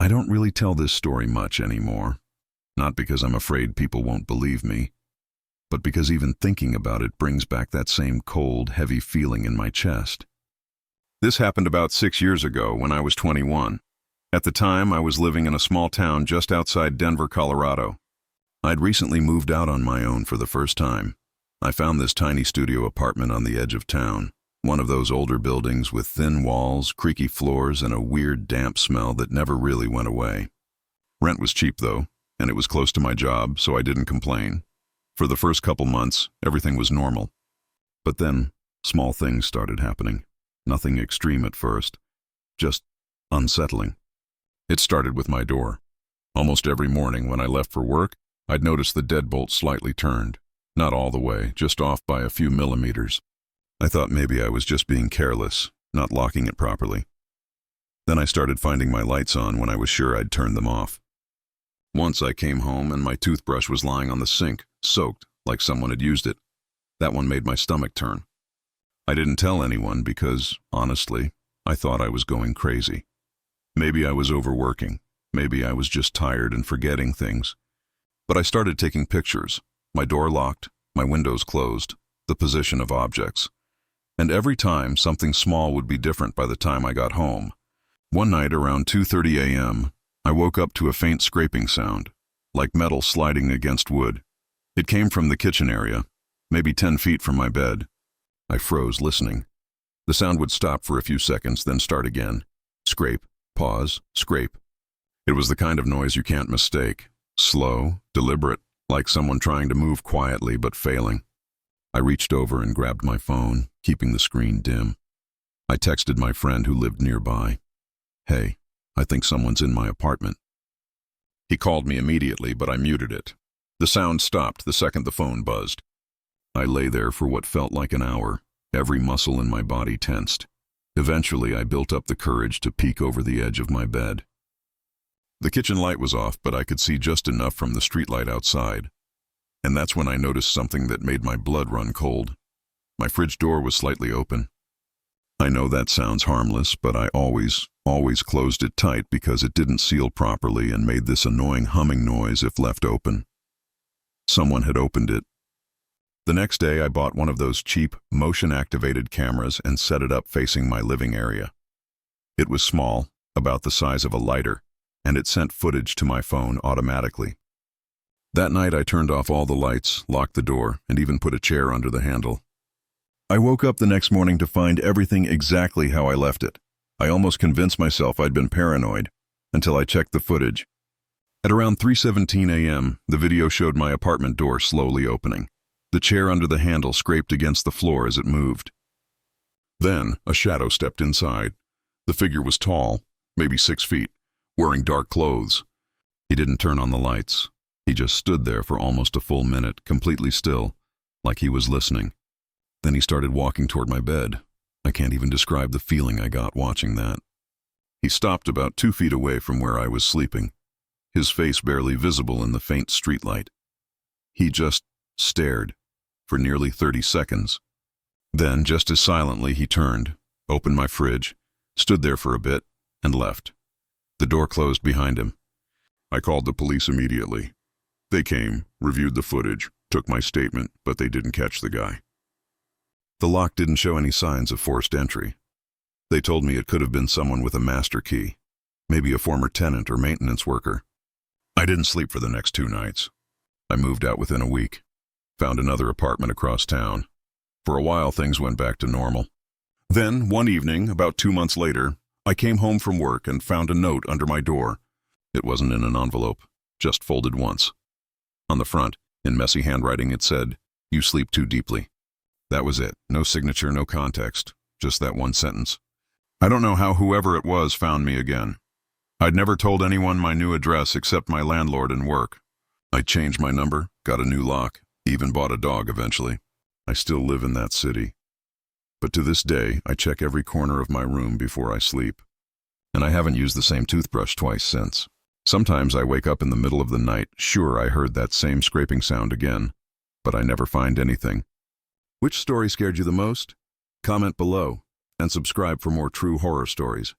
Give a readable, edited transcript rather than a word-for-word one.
I don't really tell this story much anymore. Not because I'm afraid people won't believe me, but because even thinking about it brings back that same cold, heavy feeling in my chest. This happened about 6 years ago when I was 21. At the time, I was living in a small town just outside Denver, Colorado. I'd recently moved out on my own for the first time. I found this tiny studio apartment on the edge of town, one of those older buildings with thin walls, creaky floors, and a weird damp smell that never really went away. Rent was cheap though, and it was close to my job, so I didn't complain. For the first couple months, everything was normal. But then, small things started happening. Nothing extreme at first, just unsettling. It started with my door. Almost every morning when I left for work, I'd notice the deadbolt slightly turned. Not all the way, just off by a few millimeters. I thought maybe I was just being careless, not locking it properly. Then I started finding my lights on when I was sure I'd turned them off. Once I came home and my toothbrush was lying on the sink, soaked, like someone had used it. That one made my stomach turn. I didn't tell anyone because, honestly, I thought I was going crazy. Maybe I was overworking. Maybe I was just tired and forgetting things. But I started taking pictures. My door locked, my windows closed, the position of objects. And every time, something small would be different by the time I got home. One night around 2:30 a.m., I woke up to a faint scraping sound, like metal sliding against wood. It came from the kitchen area, maybe 10 feet from my bed. I froze listening. The sound would stop for a few seconds, then start again. Scrape, pause, scrape. It was the kind of noise you can't mistake. Slow, deliberate, like someone trying to move quietly but failing. I reached over and grabbed my phone, keeping the screen dim. I texted my friend who lived nearby. "Hey, I think someone's in my apartment." He called me immediately, but I muted it. The sound stopped the second the phone buzzed. I lay there for what felt like an hour, every muscle in my body tensed. Eventually, I built up the courage to peek over the edge of my bed. The kitchen light was off, but I could see just enough from the streetlight outside. And that's when I noticed something that made my blood run cold. My fridge door was slightly open. I know that sounds harmless, but I always closed it tight because it didn't seal properly and made this annoying humming noise if left open. Someone had opened it. The next day, I bought one of those cheap, motion-activated cameras and set it up facing my living area. It was small, about the size of a lighter, and it sent footage to my phone automatically. That night, I turned off all the lights, locked the door, and even put a chair under the handle. I woke up the next morning to find everything exactly how I left it. I almost convinced myself I'd been paranoid, until I checked the footage. At around 3:17 a.m., the video showed my apartment door slowly opening. The chair under the handle scraped against the floor as it moved. Then, a shadow stepped inside. The figure was tall, maybe 6 feet, wearing dark clothes. He didn't turn on the lights. He just stood there for almost a full minute, completely still, like he was listening. Then he started walking toward my bed. I can't even describe the feeling I got watching that. He stopped about 2 feet away from where I was sleeping, his face barely visible in the faint streetlight. He just stared for nearly 30 seconds. Then, just as silently, he turned, opened my fridge, stood there for a bit, and left. The door closed behind him. I called the police immediately. They came, reviewed the footage, took my statement, but they didn't catch the guy. The lock didn't show any signs of forced entry. They told me it could have been someone with a master key, maybe a former tenant or maintenance worker. I didn't sleep for the next 2 nights. I moved out within a week, found another apartment across town. For a while, things went back to normal. Then, one evening, about 2 months later, I came home from work and found a note under my door. It wasn't in an envelope, just folded once. On the front, in messy handwriting, it said, "You sleep too deeply." That was it. No signature, no context, just that one sentence. I don't know how whoever it was found me again. I'd never told anyone my new address except my landlord and work. I changed my number, got a new lock, even bought a dog eventually. I still live in that city. But to this day, I check every corner of my room before I sleep. And I haven't used the same toothbrush twice since. Sometimes I wake up in the middle of the night, sure I heard that same scraping sound again, but I never find anything. Which story scared you the most? Comment below, and subscribe for more true horror stories.